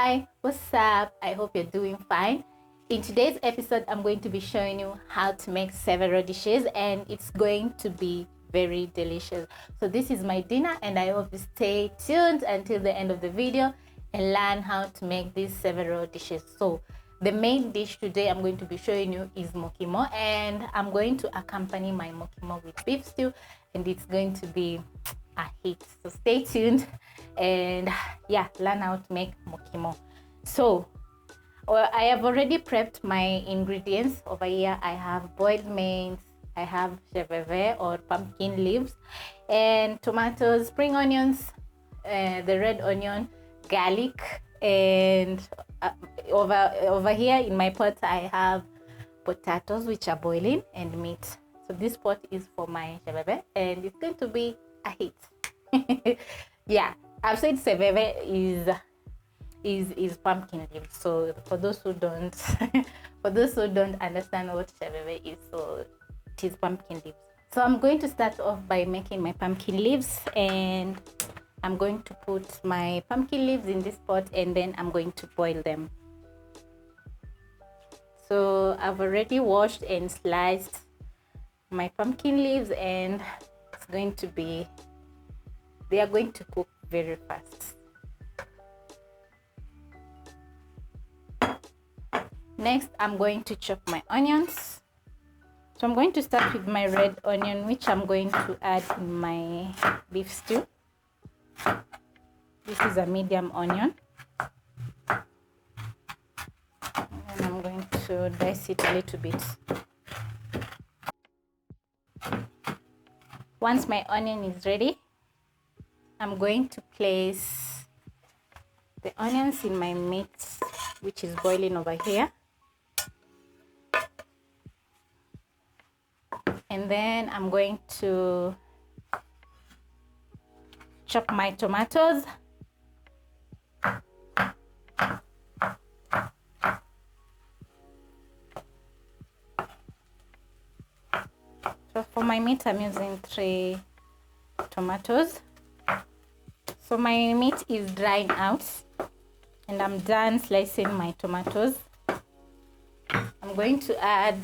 Hi, what's up? I hope you're doing fine. In today's episode, I'm going to be showing you how to make several dishes, and it's going to be very delicious. So this is my dinner, and I hope you stay tuned until the end of the video and learn how to make these several dishes. So the main dish today I'm going to be showing you is mukimo, and I'm going to accompany my mukimo with beef stew, and it's going to be a hit. So stay tuned and yeah, learn how to make mukimo. So I have already prepped my ingredients. Over here I have boiled maize, I have cheveve or pumpkin leaves, and tomatoes, spring onions, the red onion, garlic, and over here in my pot I have potatoes which are boiling and meat. So this pot is for my cheveve and it's going to be a hit. Yeah, I've said cheveve is pumpkin leaves. So for those who don't for those who don't understand what cheveve is, so it is pumpkin leaves. So I'm going to start off by making my pumpkin leaves, and I'm going to put my pumpkin leaves in this pot and then I'm going to boil them. So I've already washed and sliced my pumpkin leaves, and they are going to cook very fast. Next, I'm going to chop my onions. So I'm going to start with my red onion, which I'm going to add in my beef stew. This is a medium onion. And I'm going to dice it a little bit. Once my onion is ready, I'm going to place the onions in my meat, which is boiling over here. And then I'm going to chop my tomatoes. So for my meat, I'm using 3 tomatoes. So my meat is drying out and I'm done slicing my tomatoes. I'm going to add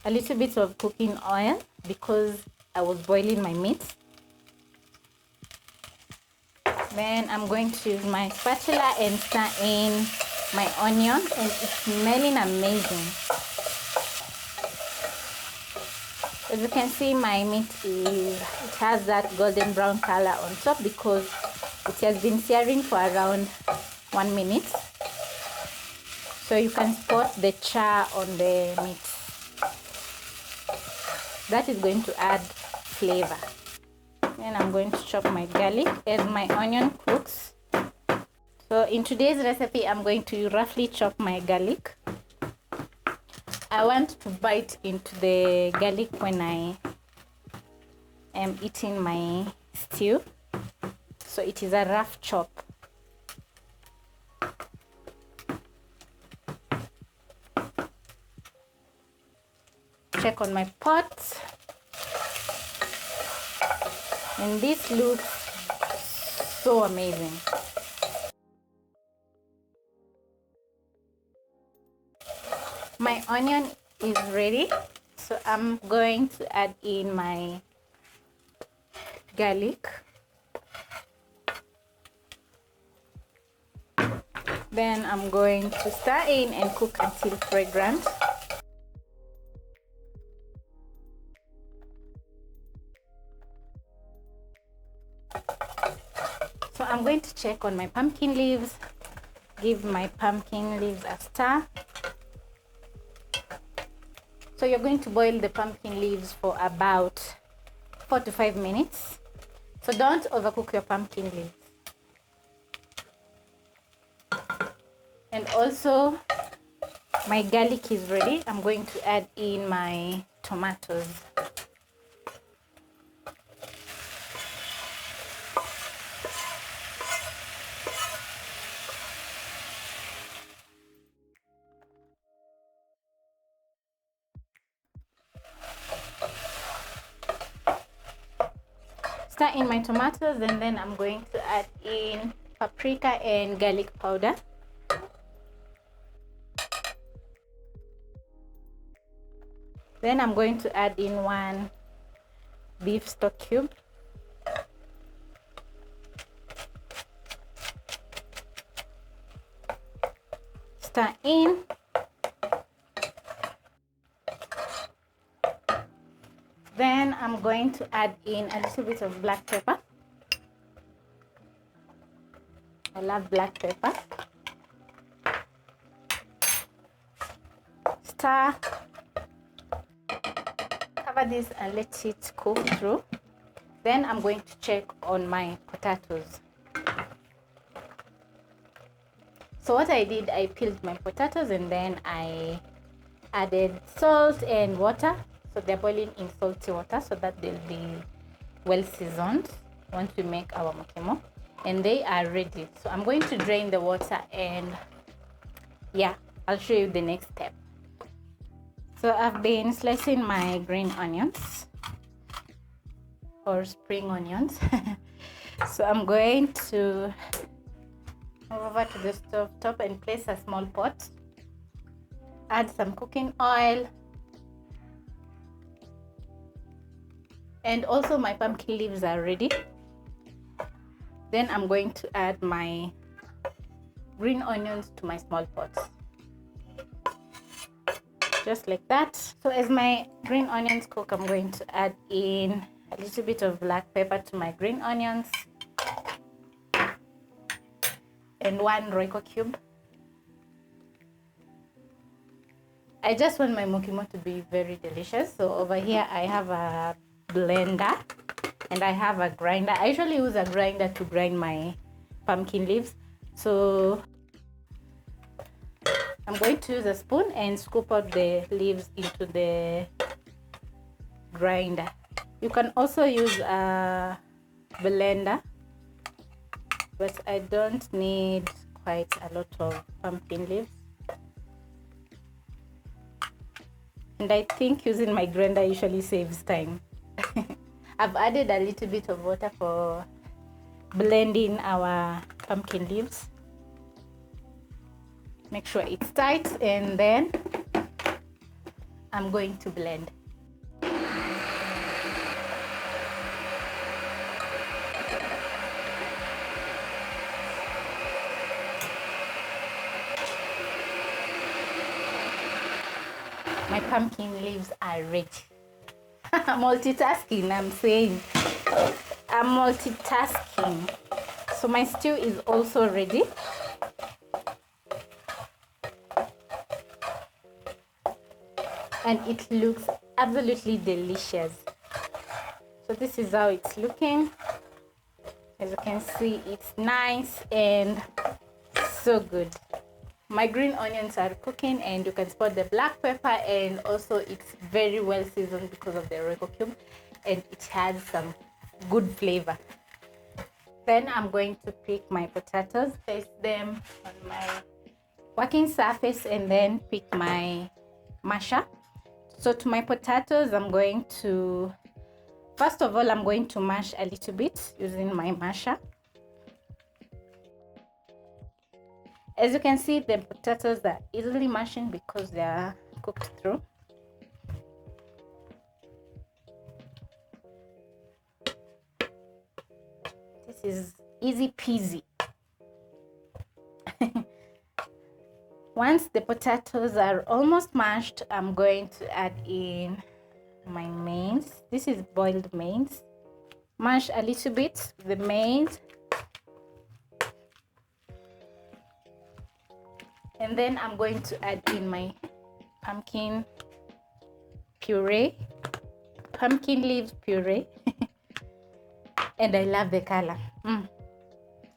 a little bit of cooking oil because I was boiling my meat. Then I'm going to use my spatula and stir in my onion, and it's smelling amazing. As you can see, my meat it has that golden brown color on top because it has been searing for around 1 minute. So you can spot the char on the meat. That is going to add flavor. Then I'm going to chop my garlic as my onion cooks. So in today's recipe, I'm going to roughly chop my garlic. I want to bite into the garlic when I am eating my stew. So it is a rough chop. Check on my pot. And this looks so amazing. My onion is ready, so I'm going to add in my garlic. Then I'm going to stir in and cook until fragrant. So I'm going to check on my pumpkin leaves, give my pumpkin leaves a stir. So you're going to boil the pumpkin leaves for about 4 to 5 minutes. So don't overcook your pumpkin leaves. And also, my garlic is ready. I'm going to add in my tomatoes. Stir in my tomatoes, and then I'm going to add in paprika and garlic powder. Then I'm going to add in 1 beef stock cube. Stir in. Then I'm going to add in a little bit of black pepper. I love black pepper. Stir. Cover this and let it cook through. Then I'm going to check on my potatoes. So what I did, I peeled my potatoes and then I added salt and water. So they're boiling in salty water so that they'll be well seasoned once we make our mukimo. And they are ready. So I'm going to drain the water and yeah, I'll show you the next step. So I've been slicing my green onions or spring onions. So I'm going to move over to the stove top and place a small pot. Add some cooking oil. And also my pumpkin leaves are ready. Then I'm going to add my green onions to my small pot. Just like that. So as my green onions cook, I'm going to add in a little bit of black pepper to my green onions. And 1 Royco cube. I just want my mukimo to be very delicious. So over here I have a blender and I have a grinder. I usually use a grinder to grind my pumpkin leaves. So I'm going to use a spoon and scoop out the leaves into the grinder. You can also use a blender, but I don't need quite a lot of pumpkin leaves. And I think using my grinder usually saves time. I've added a little bit of water for blending our pumpkin leaves. Make sure it's tight and then I'm going to blend. My pumpkin leaves are ready. Multitasking, I'm saying. I'm multitasking. So my stew is also ready. And it looks absolutely delicious. So this is how it's looking. As you can see, it's nice and so good. My green onions are cooking and you can spot the black pepper, and also it's very well seasoned because of the Royco cube and it has some good flavor. Then I'm going to pick my potatoes, place them on my working surface and then pick my masher. So to my potatoes, I'm going to, first of all, I'm going to mash a little bit using my masher. As you can see, the potatoes are easily mashing because they are cooked through. This is easy peasy. Once the potatoes are almost mashed, I'm going to add in my maize. This is boiled maize. Mash a little bit the maize. And then I'm going to add in my pumpkin puree, pumpkin leaves puree. And I love the color.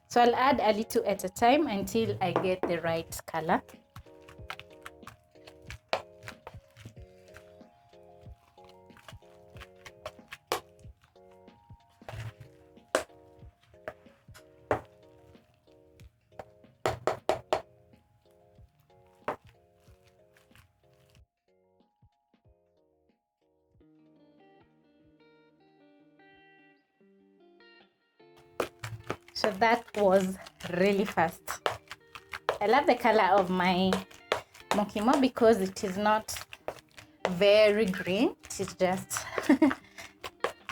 So I'll add a little at a time until I get the right color. So that was really fast. I love the color of my mukimo because it is not very green. It is just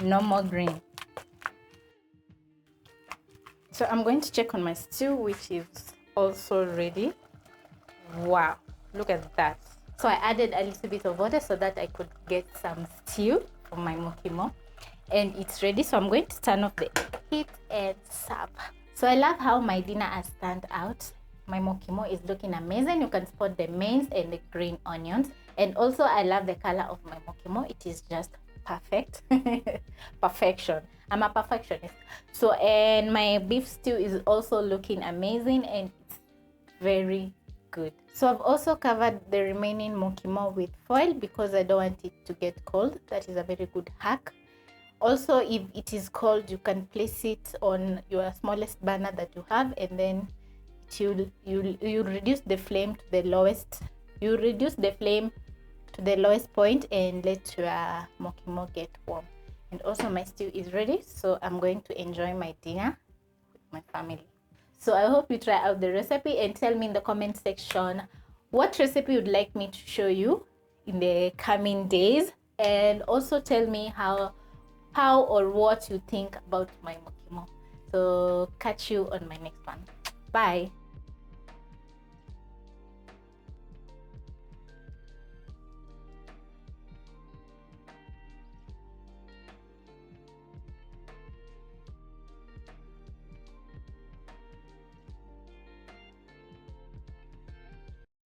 normal green. So I'm going to check on my stew, which is also ready. Wow, look at that. So I added a little bit of water so that I could get some stew for my mukimo, and it's ready. So I'm going to turn off the heat and serve. So I love how my dinner has turned out. My mukimo is looking amazing. You can spot the mains and the green onions, and also I love the color of my mukimo. It is just perfect. Perfection. I'm a perfectionist. So, and my beef stew is also looking amazing, and it's very good. So I've also covered the remaining mukimo with foil because I don't want it to get cold. That is a very good hack. Also, if it is cold, you can place it on your smallest burner that you have, and then you'll reduce the flame to the lowest. You reduce the flame to the lowest point and let your mukimo get warm. And also my stew is ready, so I'm going to enjoy my dinner with my family. So I hope you try out the recipe and tell me in the comment section what recipe you'd like me to show you in the coming days, and also tell me how or what you think about my mukimo. So catch you on my next one. Bye.